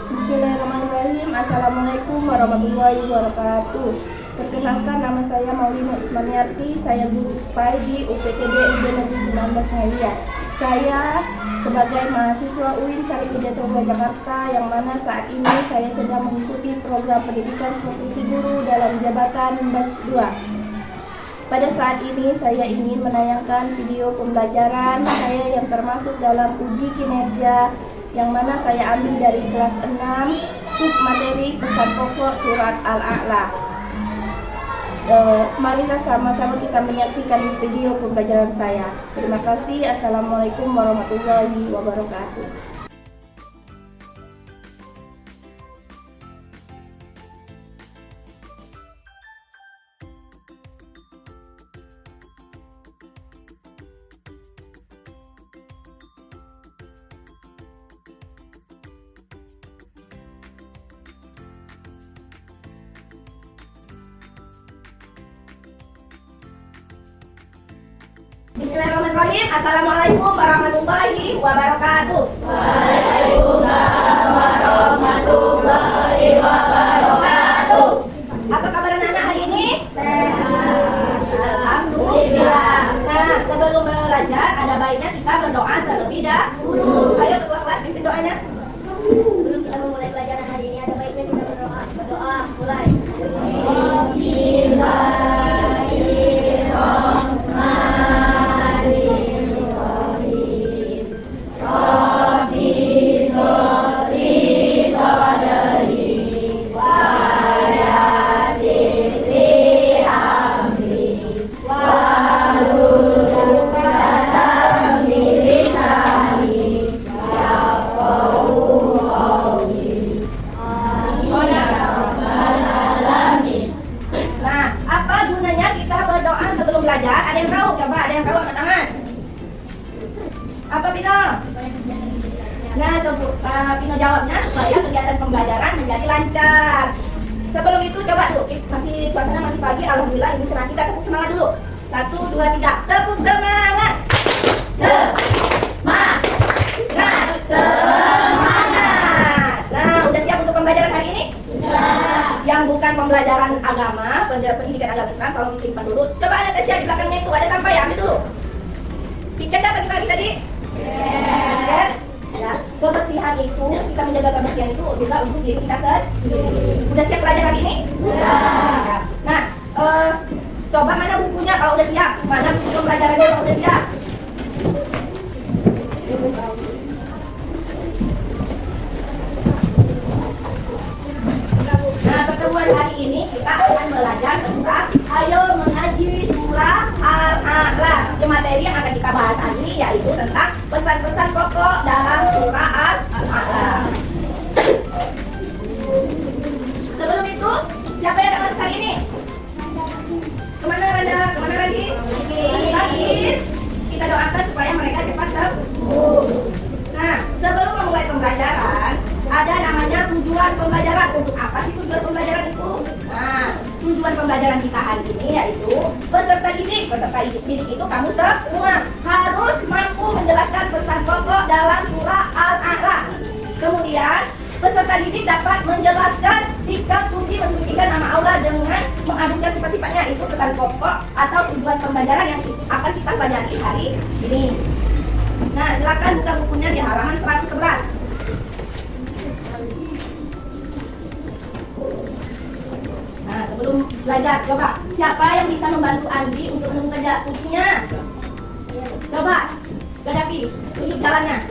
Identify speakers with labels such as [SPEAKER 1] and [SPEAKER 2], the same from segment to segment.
[SPEAKER 1] Bismillahirrahmanirrahim. Assalamualaikum warahmatullahi wabarakatuh. Perkenalkan, nama saya Maulina Ismaniarti. Saya guru IPA di UPTD IB Negeri 19 Muhammadiyah. Saya sebagai mahasiswa UIN Sarimujaya Jakarta, yang mana saat ini saya sedang mengikuti program pendidikan profesi guru dalam jabatan batch 2. Pada saat ini saya ingin menayangkan video pembelajaran saya yang termasuk dalam uji kinerja, yang mana saya ambil dari kelas 6 submateri pesan pokok surat Al-A'la. Marilah sama-sama kita menyaksikan video pembelajaran saya. Terima kasih. Assalamualaikum warahmatullahi wabarakatuh.
[SPEAKER 2] Bismillahirrahmanirrahim. Assalamualaikum warahmatullahi wabarakatuh.
[SPEAKER 3] Waalaikumsalam warahmatullahi wabarakatuh.
[SPEAKER 2] Apa kabar anak-anak hari ini?
[SPEAKER 3] Alhamdulillah.
[SPEAKER 2] Nah, sebelum belajar ada baiknya kita berdoa terlebih dahulu. Ayo ketua kelas pimpin doanya.
[SPEAKER 3] Sebelum kita memulai pelajaran hari ini, ada baiknya kita berdoa. Berdoa, mulai. Bismillahirrahmanirrahim. Rabbi sholli sadri wa yassir li amri wahlul 'uqdatam min lisani yafqahu qawli. Amin ya rabbal alamin.
[SPEAKER 2] Nah, apa gunanya kita berdoa sebelum belajar? Ada yang tahu? Coba, ada yang tahu angkat tangan. Apa Pino? Nah, Pino jawabnya supaya kegiatan pembelajaran menjadi lancar. Sebelum itu coba dulu, masih suasana masih pagi, alhamdulillah ini cerah. Kita tepuk semangat dulu. 1, 2, 3, tepuk semangat.
[SPEAKER 3] Semangat,
[SPEAKER 2] Semangat. Nah, udah siap untuk pembelajaran hari ini?
[SPEAKER 3] sudah.
[SPEAKER 2] Yang bukan pembelajaran agama, pelajaran pendidikan agama Islam, tolong disimpan dulu. Coba ada Tasya di belakangnya itu, ada sampah ya, ambil dulu. Piket apa pagi tadi? Piket. Ya, kebersihan itu, kita menjaga kebersihan itu juga untuk diri kita sendiri. Udah siap belajar hari ini?
[SPEAKER 3] Sudah.
[SPEAKER 2] Nah, coba mana bukunya kalau udah siap? Mana buku pembelajarannya kalau udah siap? Nah, pertemuan hari ini kita akan belajar tentang ayo mengaji surah Al-A'la. Di materi yang akan kita bahas hari ini yaitu tentang pesan-pesan pokok dalam surah Al-A'la. Sebelum itu, siapa yang datang hari ini? Kemana Randa? Kemana Randi? Sakit. Kita doakan supaya mereka cepat sembuh. Nah, sebelum memulai pembelajaran, ada namanya tujuan pembelajaran. Untuk apa sih tujuan pembelajaran itu? Nah, tujuan pembelajaran kita hari ini yaitu peserta didik. Peserta didik itu kamu semua harus mampu menjelaskan pesan pokok dalam surah Al-A'la. Kemudian, peserta didik dapat menjelaskan sikap suci mensucikan nama Allah dengan mengagungkan sifat-sifatnya. Itu pesan pokok atau tujuan pembelajaran yang akan kita pelajari hari ini. Nah, silakan buka bukunya di halaman 111. Nah, sebelum belajar, coba siapa yang bisa membantu Andi untuk menemukan bukunya? Coba, Gaddafi, tunjuk jalannya.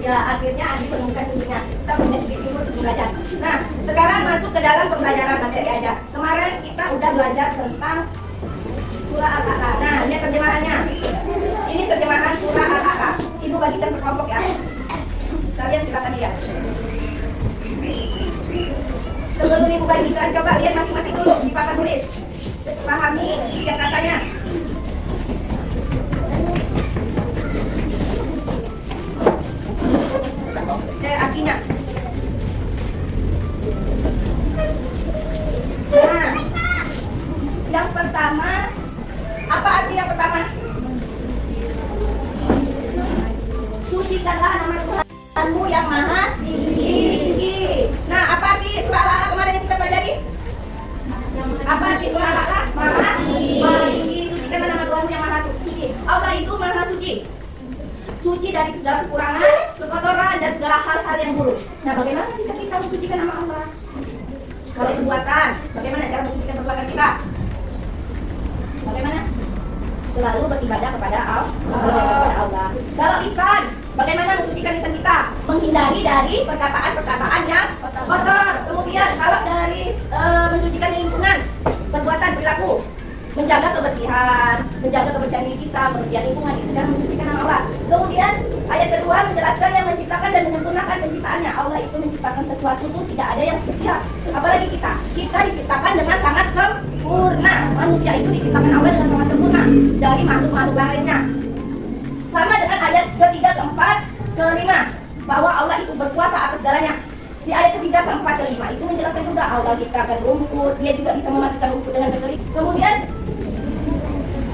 [SPEAKER 2] Ya, akhirnya Adi menemukan tunjuknya. Kita punya sedikit ilmu untuk belajar. Nah, sekarang masuk ke dalam pembelajaran materi aja. Kemarin kita udah belajar tentang surah Al-A'la. Nah, lihat terjemahannya. Ini terjemahan surah Al-A'la. Ibu bagikan per kelompok ya. Kalian silakan lihat. Sebelum ibu bagikan, coba lihat masing-masing dulu di papan tulis. Pahami tiap katanya. sucikanlah nama Tuhanmu yang maha tinggi. Nah, apa arti surah Al-A'la kemarin yang kita pelajari? Apa arti surah Al-A'la? Maha tinggi. Sucikanlah nama Tuhanmu yang maha tinggi. Allah itu maha suci. Suci dari segala kekurangan, kekotoran, dan segala hal-hal yang buruk. Nah, bagaimana sih kita mensucikan nama Allah? Kalau perbuatan, bagaimana cara mensucikan perbuatan kita? Bagaimana? Selalu beribadah kepada Allah. Kalau lisan, bagaimana mensucikan lisan kita? Menghindari dari perkataan-perkataan yang kotor. Kemudian kalau dari mensucikan lingkungan, perbuatan, perilaku, menjaga kebersihan diri kita, kebersihan lingkungan itu dan mensucikan nama Allah. Kemudian ayat kedua menjelaskan yang menciptakan dan menyempurnakan penciptaannya. Allah itu menciptakan sesuatu itu tidak ada yang spesial. Apalagi kita diciptakan dengan sangat sempurna. Manusia itu diciptakan Allah dengan sangat sempurna dari makhluk-makhluk lainnya. Sama dengan ayat ketiga, keempat, kelima, bahwa Allah itu berkuasa atas segalanya. Di ayat ketiga, keempat, kelima itu menjelaskan juga Allah ciptakan rumput, dia juga bisa mematikan rumput dengan berkelit. Kemudian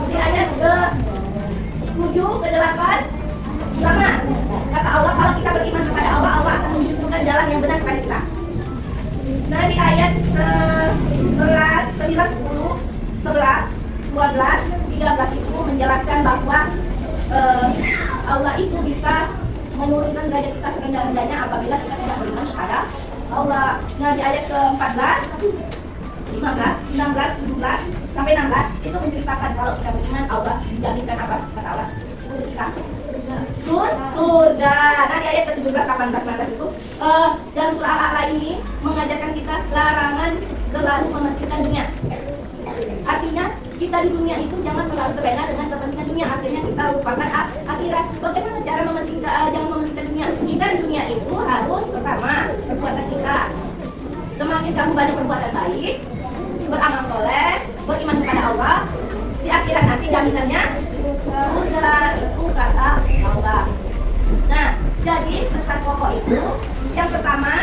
[SPEAKER 2] di ayat ke-7, ke-8 sama kata Allah, kalau kita beriman kepada Allah, Allah akan menunjukkan jalan yang benar kepada kita. Nah, di ayat 11, 9, 10, 11, 12, 13 itu menjelaskan bahwa Allah itu bisa menurunkan derajat kita serendah-rendahnya apabila kita tidak beriman kepada Allah. Nah, di ayat ke-14, 15, 16, 17 sampai 16 itu menceritakan kalau kita beriman Allah menjaminkan apa kata Allah untuk kita. Surga. Nah, di ayat ke-17, 18, 19 itu dalam surah Al-A'la ini mengajarkan kita larangan terlalu mementingkan dunia. Artinya kita di dunia itu jangan terlalu terlena dengan kepentingan dunia. Akhirnya kita lupakan akhirat. Bagaimana cara jangan mementingkan dunia? Kita di dunia itu harus pertama perbuatan kita. Semakin kamu banyak perbuatan baik, beramal soleh, beriman kepada Allah, di akhirat nanti jaminannya surga, itu kata Allah. Nah, jadi pesan pokok itu yang pertama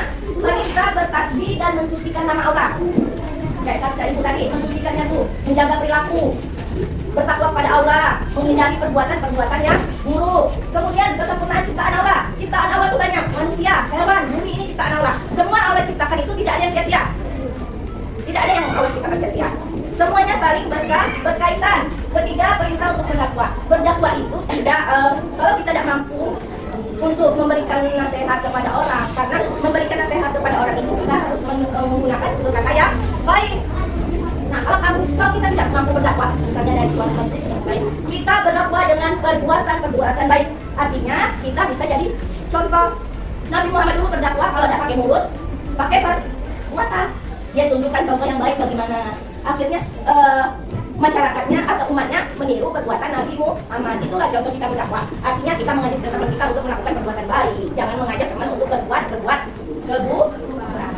[SPEAKER 2] kita bertasbih dan mensucikan nama Allah. Kayak kata ibu tadi, mensucikannya tuh menjaga perilaku, bertakwa kepada Allah, menghindari perbuatan-perbuatan yang buruk. Kemudian kesempurnaan ciptaan Allah. Ciptaan Allah itu banyak, manusia, hewan, bumi ini ciptaan Allah. Semua Allah ciptakan itu tidak ada yang sia-sia. Tidak ada yang Allah ciptakan sia-sia. Semuanya saling berkaitan. Ketiga, perintah untuk berdakwah. Berdakwah itu tidak kalau kita tidak mampu untuk memberikan nasihat kepada orang, karena memberikan nasihat kepada orang itu kita harus menggunakan tutur kata yang baik. Nah, kalau kita tidak mampu berdakwah, misalnya dari suatu yang baik, kita berdakwah dengan perbuatan baik. Artinya kita bisa jadi contoh. Nabi Muhammad dulu berdakwah kalau tidak pakai mulut, pakai perbuatan. Dia tunjukkan contoh yang baik bagaimana. Akhirnya masyarakatnya atau umatnya meniru perbuatan Nabi Muhammad. Itulah contoh kita berdakwah. Artinya kita mengajak teman kita untuk melakukan perbuatan baik. Jangan mengajak teman untuk berbuat keburukan.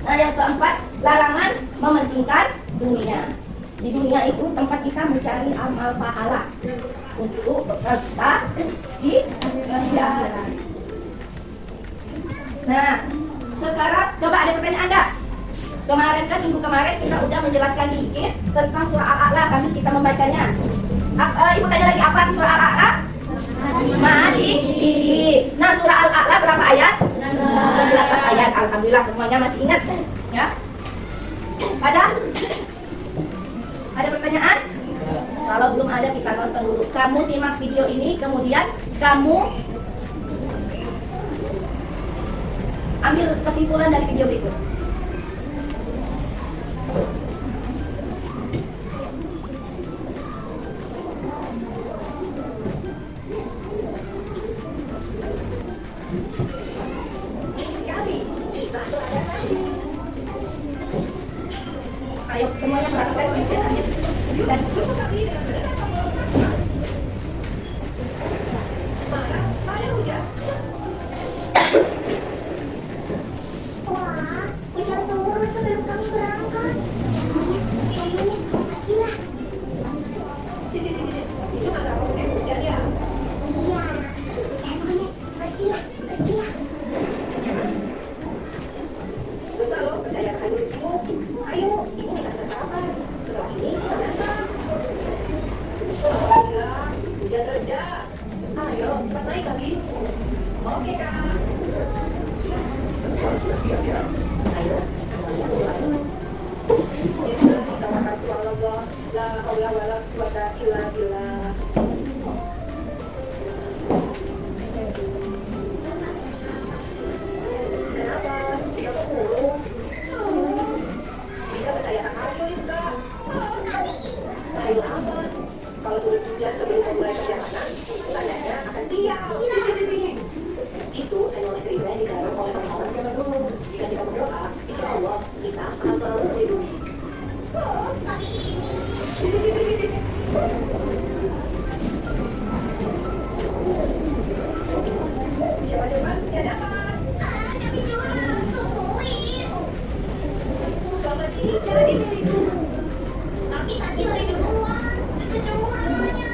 [SPEAKER 2] Nah, yang keempat, larangan mementingkan dunia. Di dunia itu tempat kita mencari amal pahala untuk bekerja di akhirat. Nah, sekarang coba ada pertanyaan Anda. Kemarin kan minggu kemarin kita udah menjelaskan dikit tentang surah Al-A'la sambil kita membacanya. Ibu tanya lagi apa surah Al-A'la? Mati. Nah, surah Al-A'la berapa ayat? 19 ayat. Alhamdulillah semuanya masih ingat ya. Ada pertanyaan? Kalau belum ada kita nonton dulu. Kamu simak video ini, kemudian kamu ambil kesimpulan dari video berikut. Ayo semuanya perhatikan perhatiannya.
[SPEAKER 3] Wah, hujan turun sebelum kami berangkat. Kayaknya pergilah. Iya, kayaknya pergilah.
[SPEAKER 2] Terus lo percaya kan ibu? Ayo, ibu minta sabar. Setelah ini kita datang. Ayo, cepat naik lagi. Oke, Kak.
[SPEAKER 4] Setelah selesai
[SPEAKER 2] Ayo, semuanya mulai. Kenapa? Tidak mau ngurung. Bisa percayakan ayo itu, Kak. Ayo apa? Kalau turun hujan sebelum memulai perjalanan, tandanya akan siap. Itu teknologi yang digarap oleh orang-orang zaman dulu. Jika kita berdoa, insya Allah kita akan selalu terlindungi. Siapa coba? Ya dapat. Coba ini jadi itu.
[SPEAKER 3] Tapi tadi lari duluan. Itu curangnya.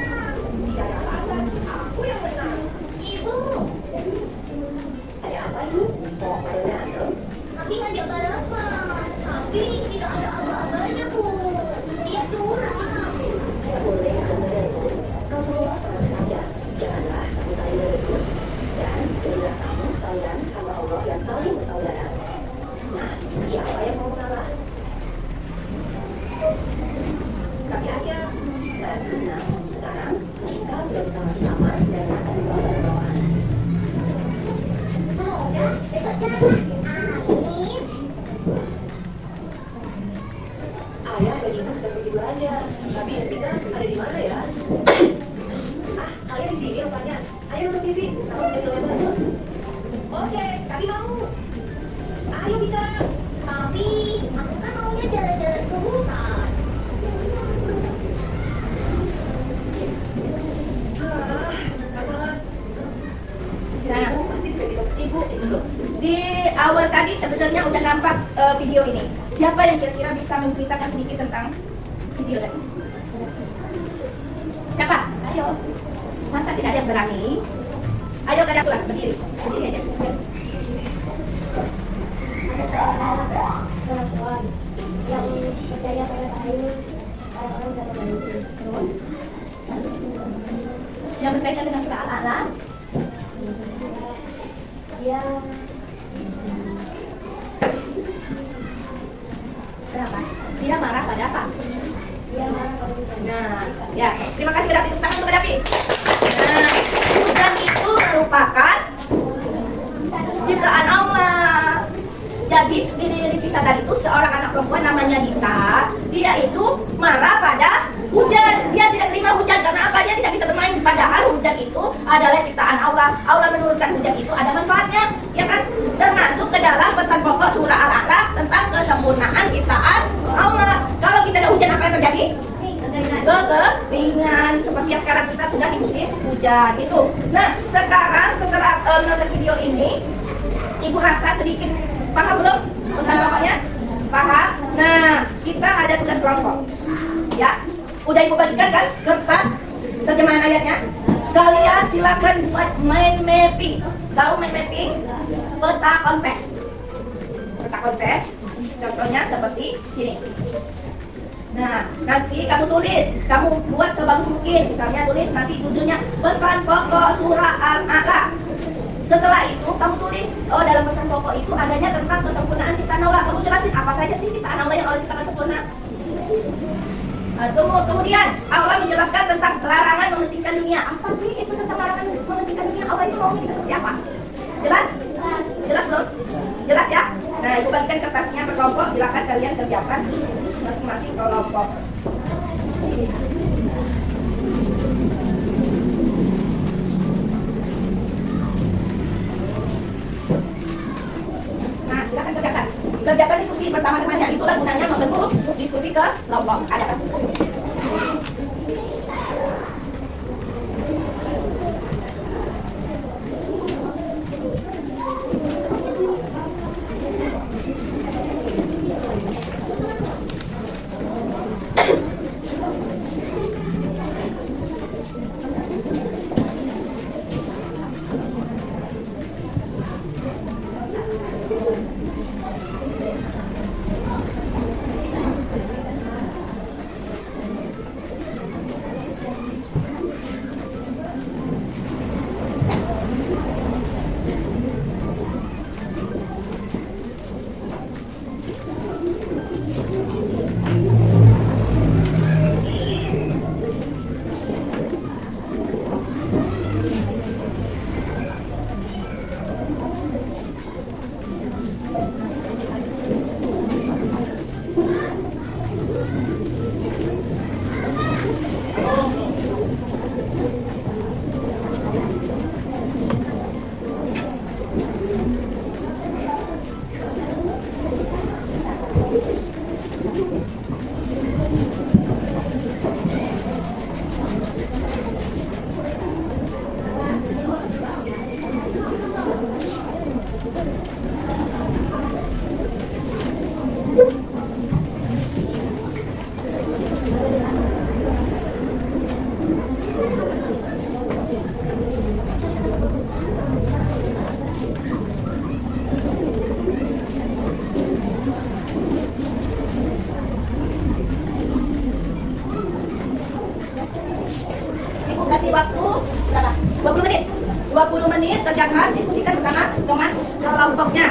[SPEAKER 2] Tidak ada alasan. Aku yang menang.
[SPEAKER 3] Ibu,
[SPEAKER 2] Ada apa ibu? Mau mainnya atau?
[SPEAKER 3] tapi ngajak balapan. Tapi tidak ada apa-apanya, Bu. Dia curang.
[SPEAKER 2] Tidak boleh sebenarnya itu. Rasulullah tenang saja. Janganlah kamu saling merebut. Dan jadilah kamu sekalian hamba Allah yang saling bersaudara. Nah, siapa yang mau mengalah? Tapi aja. Dan senang. Sekarang kita sudah bisa masuk kamar dan akan dibawa pada bawaan.
[SPEAKER 3] Semoga besok jadi. Amin.
[SPEAKER 2] Ayah dan ibu sedang tidur aja. Tapi yang kita ada di mana ya? Ah, ayah di sini rupanya. Ayo nonton TV. Kamu punya film bagus. Oke, tapi mau. Ayo kita.
[SPEAKER 3] Tapi aku kan maunya jalan-jalan ke hutan.
[SPEAKER 2] Nah, ibu itu loh. Di awal tadi sebenarnya udah nampak video ini. Siapa yang kira-kira bisa menceritakan sedikit tentang video tadi? Siapa? Ayo. Masa tidak ada yang berani? Ayo kada pulang, berdiri. Berdiri aja.
[SPEAKER 3] Ada seorang perempuan yang percaya pada kain orang-orang pada baik.
[SPEAKER 2] Terus yang berkaitan dengan surah Al-A'la.
[SPEAKER 3] Dia
[SPEAKER 2] Kenapa? Dia marah pada apa?
[SPEAKER 3] dia marah pada hutan.
[SPEAKER 2] Nah, ya, terima kasih Dapi. Tepuk tangan untuk Dapi. Nah, hujan itu merupakan ciptaan Allah. Jadi di kisah tadi itu seorang anak perempuan namanya Dita. Dia itu marah pada hujan. Dia tidak terima hujan karena apa? Dia tidak bisa bermain. Padahal hujan itu adalah ciptaan Allah. Allah menurunkan hujan itu ada manfaatnya, ya kan? Termasuk ke dalam pesan pokok surah Al-A'la tentang kesempurnaan ciptaan Allah. Kalau kita ada hujan apa yang terjadi? Kekeringan. Seperti yang sekarang kita sudah di musim hujan itu. Nah, sekarang setelah menonton video ini, Ibu rasa sedikit paham belum pesan pokoknya? Paham? Nah, kita ada tugas kelompok. Ya, udah Ibu bagikan kan kertas terjemahan ayatnya? Kalian silakan buat mind mapping. Tahu mind mapping? Peta konsep. Peta konsep. Contohnya seperti ini. Nah, nanti kamu tulis, kamu buat sebagus mungkin. Misalnya tulis nanti judulnya pesan pokok surah Al-A'la. Setelah itu kamu tulis, oh dalam pesan pokok itu adanya tentang kesempurnaan ciptaan Allah. Kamu jelasin apa saja sih ciptaan Allah yang Allah ciptakan sempurna. Kemudian Allah menjelaskan tentang larangan mementingkan dunia. Apa sih itu tentang larangan mementingkan dunia? Allah itu maunya kita seperti apa? Jelas? Jelas belum? Jelas ya? Nah, Ibu bagikan kertasnya per kelompok. Silakan kalian kerjakan masing-masing kelompok. Nah, silakan kerjakan. Kerjakan diskusi bersama temannya. Itulah gunanya membentuk diskusi ke kelompok. Ada kan? menit. 20 menit kerjakan, diskusikan bersama teman kelompoknya.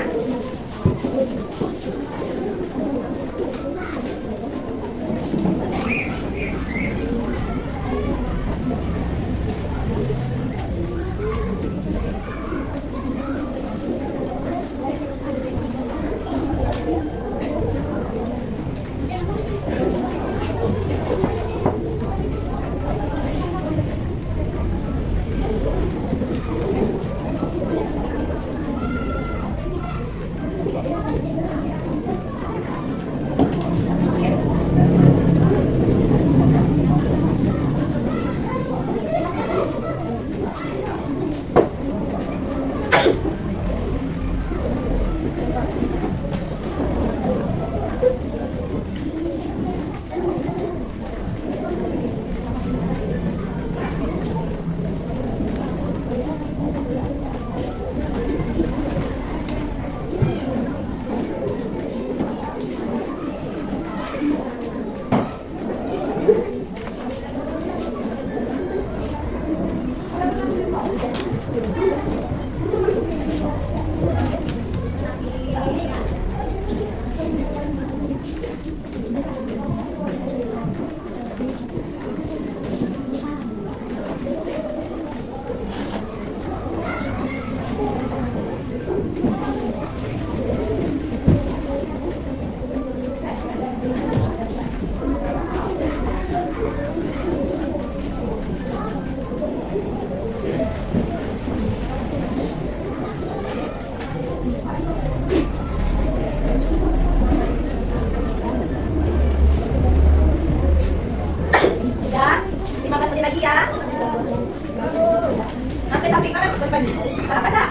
[SPEAKER 2] Ya, 15 menit lagi ya. Sampai samping mana tuh pagi? Sarapan dah.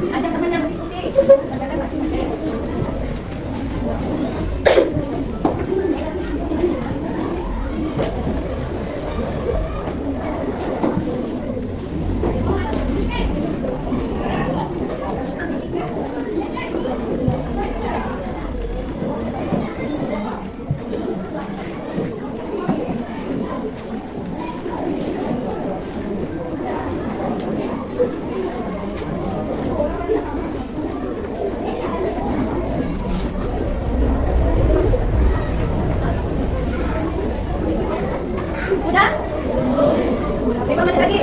[SPEAKER 2] Ajak teman yang berdiskusi. Ajakan masing-masing. Udah? 5 menit lagi.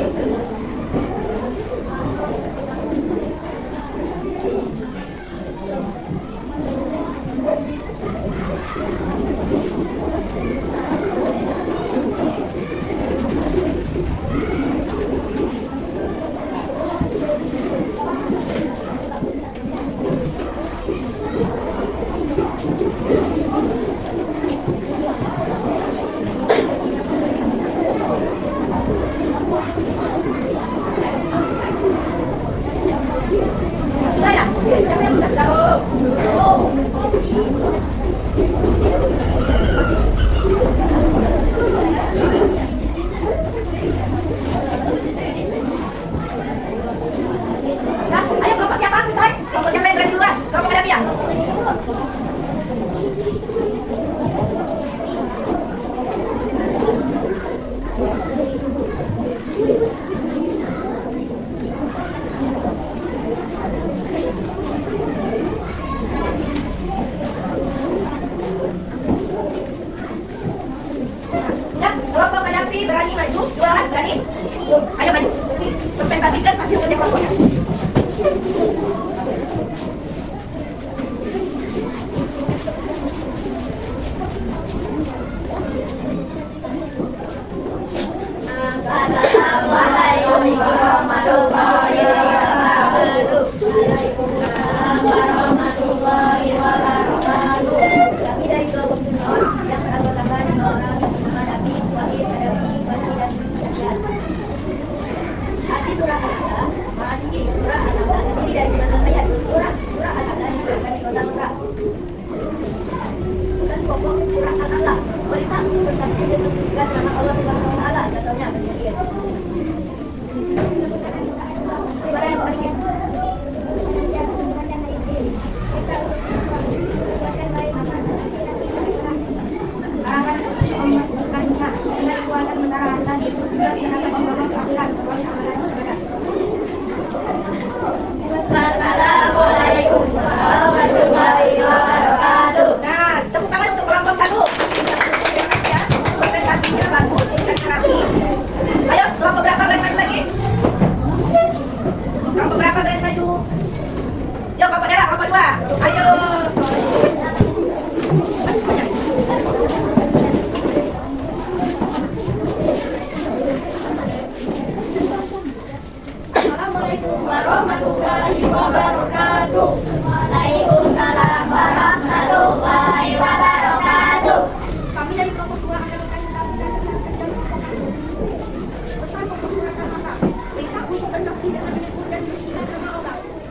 [SPEAKER 2] Sudah ya? Siapa yang sudah tahu? Ya, ayo kelompok siapa selesai? Kelompok siapa yang berani duluan? Kelompok ada ya? Ya, kelompok Kadafi berani maju, jualan berani. Ayo maju. Presentasikan hasil kerja kelompoknya. Assalamualaikum warahmatullahi wabarakatuh. Waalaikumsalam warahmatullahi wabarakatuh. Kami dari kelompok junior yang beranggotakan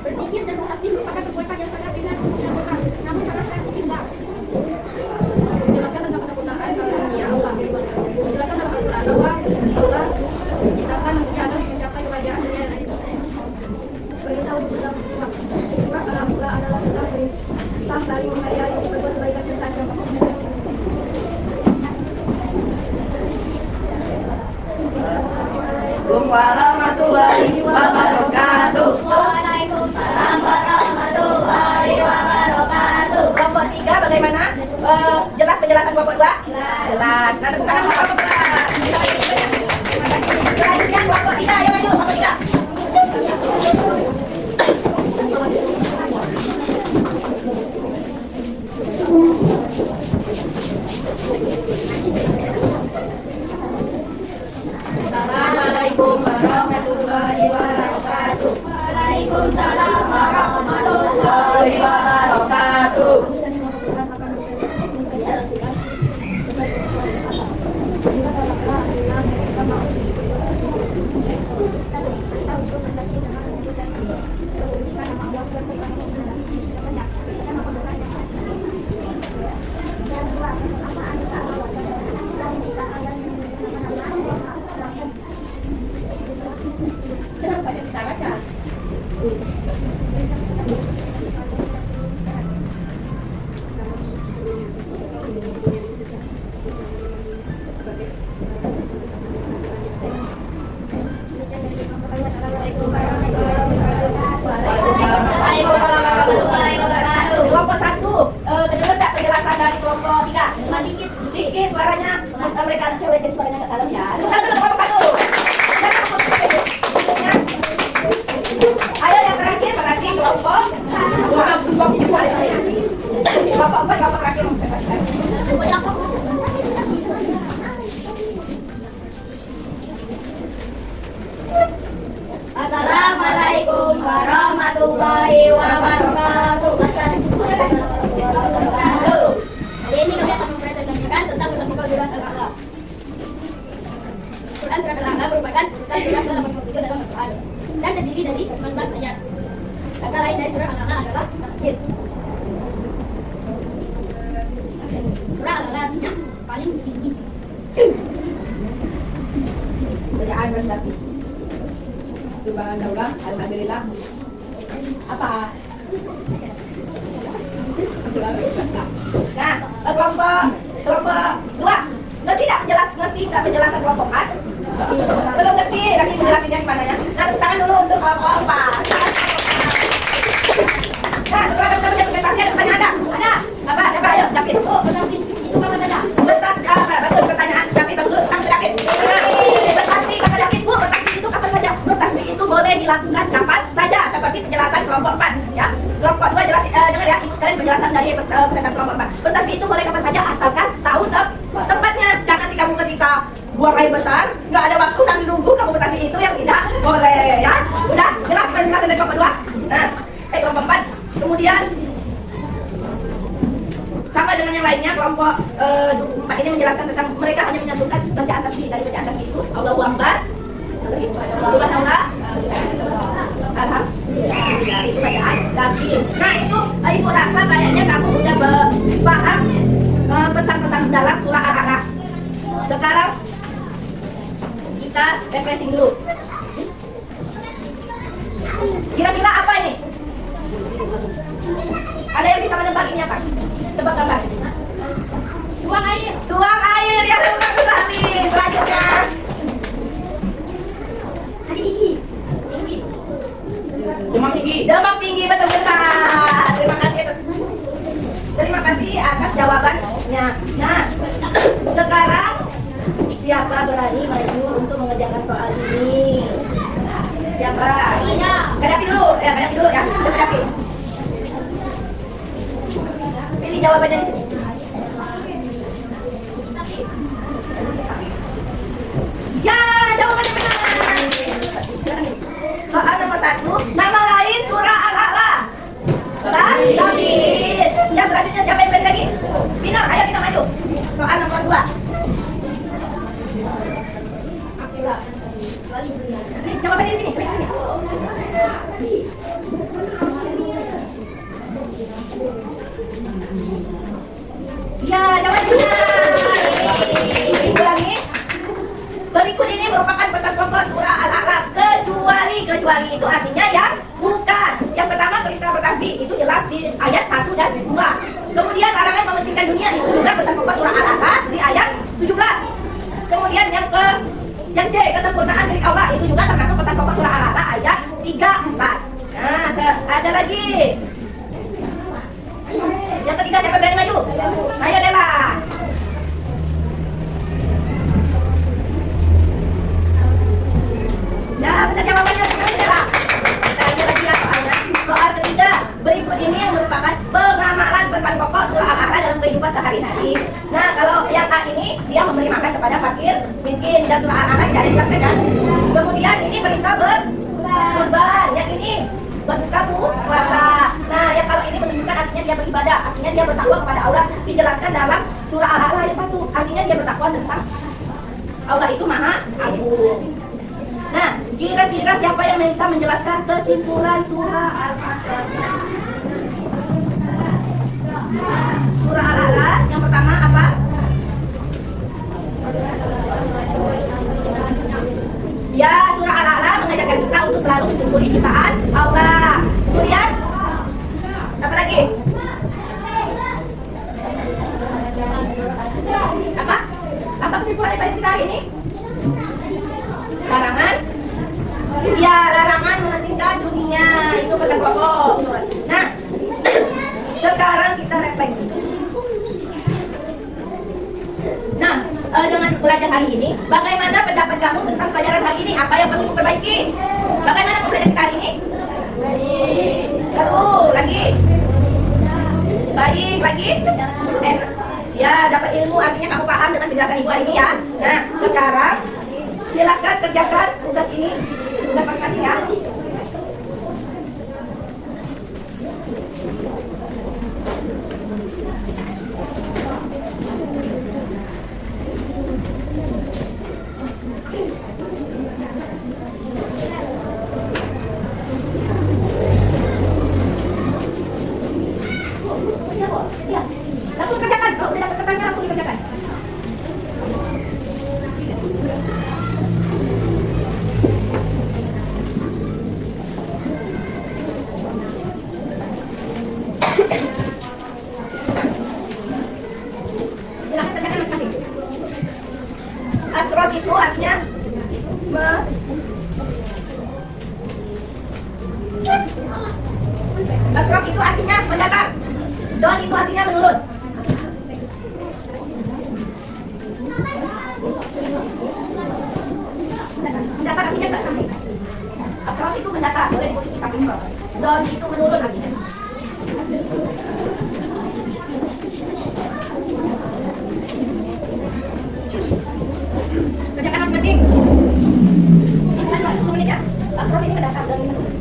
[SPEAKER 3] Berpikir dan beraktif merupakan perbuatan yang sangat ringan dan berat, namun sangat seimbang. Jelaskan tentang kesempurnaan karunia Allah. Jelaskan dalam Al-Quran bahwa Allah menciptakan manusia agar mencapai kebahagiaan dunia dan akhirat. Perintah untuk berbuat surat Al-Quran adalah tentang saling menghargai, berbuat kebaikan dan tajam.
[SPEAKER 2] Assalamualaikum warahmatullahi wabarakatuh.
[SPEAKER 3] Waalaikumsalam warahmatullahi wabarakatuh.
[SPEAKER 2] Kelompok 3 bagaimana? Jelas penjelasan kelompok 2? Jelas. Nah, tepuk tangan kelompok 2. Selanjutnya kelompok 3, ayo maju kelompok 3. Assalamualaikum warahmatullahi wabarakatuh.
[SPEAKER 3] Waalaikumsalam warahmatullahi
[SPEAKER 2] wabarakatuh. Kenapa kita baca? Kelompok 1, kedengar tak penjelasan dari kelompok 3? Dikit suaranya, mereka cewek jadi suaranya nggak dalam ya. Tepuk tangan kelompok 1. Ayo yang terakhir berarti kelompok 4, kelompok terakhir.
[SPEAKER 3] Assalamualaikum warahmatullahi wabarakatuh. Hari ini kami akan mempresentasikan tentang kesembuhan surat Al-Ahqaf. Quran surat Al-Ahqaf merupakan urutan surat ke-87 dalam Al-Quran dan terdiri dari 19 ayat. Kata lain dari surah Al-Ahqaf adalah Yes. Surah Al-Ahqaf artinya paling tinggi.
[SPEAKER 2] Bacaan berarti. Subhanallah, alhamdulillah. Apa? Nah, kelompok 2 ngerti tak penjelasan kelompok 4? Belum ngerti, nanti penjelasannya gimana ya? Nah, tepuk tangan dulu untuk kelompok 4. Nah, setelah kita presentasi ada pertanyaan ada? Apa? Siapa? Ayo, David. Oh, David. Itu kapan ada? Betul, betul pertanyaan. David, bagus dulu. Tangan David. Bertasbih, kata David. Bu, bertasbih itu kapan saja? Bertasbih itu boleh dilakukan kapan saja, seperti penjelasan kelompok 4. Ya, kelompok 2 jelas, dengar ya, ibu sekalian penjelasan dari presentasi kelompok 4. Bertasbih itu boleh kapan saja, asalkan tahu tempatnya. Jangan kamu ketika buang air besar, nggak ada waktu sambil nunggu kamu bertasbih, itu yang tidak boleh ya. Udah jelas penjelasan dari kelompok 2. Nah, kelompok 4. Kemudian sama dengan yang lainnya, kelompok 4 ini menjelaskan tentang mereka hanya menyatukan bacaan tasbih. Dari bacaan tasbih itu Allahu Akbar, Subhanallah, Alhamdulillah, itu bacaan tasbih. Nah, itu ibu rasa kayaknya kamu udah paham pesan-pesan dalam surah Al-Ahqaf. Sekarang kita refreshing dulu. Kira-kira apa ini? Ada yang bisa menebak ini apa? Tebak gambar.
[SPEAKER 3] Tuang air.
[SPEAKER 2] Tuang air, ya benar sekali. Selanjutnya.
[SPEAKER 3] Tinggi.
[SPEAKER 2] Demam tinggi, betul-betul. Terima kasih atas jawabannya. Nah, sekarang siapa berani maju untuk mengerjakan soal ini? Siapa? Kadapi dulu ya. Kadapi. Pilih jawabannya di sini. Ya, jawabannya benar. Soal nomor 1, nama lain surah Al-A'la. Habis. Yang selanjutnya siapa yang berani lagi? Bina, ayo kita maju. Soal nomor 2. Jawabannya di sini. Ya, jawabannya. Ulangi. Berikut ini merupakan pesan pokok surah Al-A'raf. Kecuali itu artinya yang bukan. Yang pertama perintah bertasbih itu jelas di ayat 1 dan 2. Kemudian larangan mementingkan dunia itu juga pesan pokok surah Al-A'raf di ayat 17. Kemudian yang C, kesempurnaan milik Allah itu juga termasuk pesan pokok surah Al-A'raf ayat 3, 4. Nah, ada lagi. Yang ketiga siapa berani maju? Ayo Dela. Ya, benar jawabannya sekarang Dela. Kita lanjut lagi ya soalnya. Soal ketiga, berikut ini yang merupakan pengamalan pesan pokok surah Al-A'raf dalam kehidupan sehari-hari. Nah, kalau yang A ini dia memberi makan kepada fakir, miskin, dan surah Al-A'raf tidak dijelaskan kan? Kemudian ini perintah berkurban, yang ini berbuka puasa. Nah, yang kalau ini menunjukkan artinya dia beribadah, artinya dia bertakwa kepada Allah, dijelaskan dalam surah Al-A'raf ayat 1. Artinya dia bertakwa tentang Allah itu Maha Agung. Nah, kira-kira siapa yang bisa menjelaskan kesimpulan surah Al-A'raf? Surah Al-A'raf yang pertama apa? Ya, surah Al-A'raf mengajarkan kita untuk selalu mensyukuri ciptaan Allah. Kemudian apa lagi? Apa kesimpulan dari kita hari ini? Larangan? Ya, larangan mementingkan dunia. Itu pesan pokok. Nah, sekarang kita refleksi. Nah, dengan belajar hari ini, bagaimana pendapat kamu tentang pelajaran hari ini? Apa yang perlu diperbaiki? Bagaimana kamu belajar hari ini? Baik. Lagi. Baik, lagi. Ya, dapat ilmu artinya kamu paham dengan penjelasan ibu hari ini ya. Nah, sekarang silakan kerjakan tugas ini. Tugas masing-masing ya. Ya, langsung kerjakan. Kalau udah dapat pertanyaan langsung dikerjakan. Silakan kerjakan masing-masing. Akros itu artinya Akros itu artinya mendatar. Don itu artinya menurun. Mendatar artinya tidak sampai. Akros itu mendatar, boleh ditulis di samping bawah. Don itu menurun artinya. Kerjakan masing-masing. Ini bukan 10 menit ya. Akros ini mendatar, don ini menurun.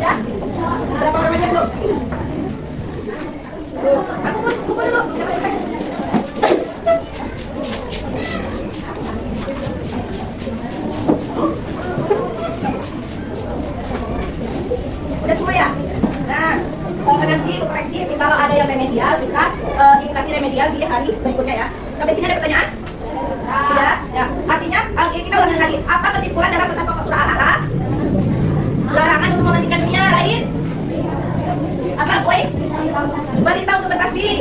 [SPEAKER 2] Ya? Berapa orang aja belum? Aku kumpul dulu. Udah semua ya? Nah, nanti koreksi kalau ada yang remedial kita ibu kasih remedial di hari berikutnya ya. Sampai sini ada pertanyaan? Tidak. Ya. Artinya kita ulangi lagi. Apa kesimpulan dalam pesan pokok surah Al-A'raf? Larangan untuk memandikan dunia lain. Apa, boy? Berita untuk bertasbih.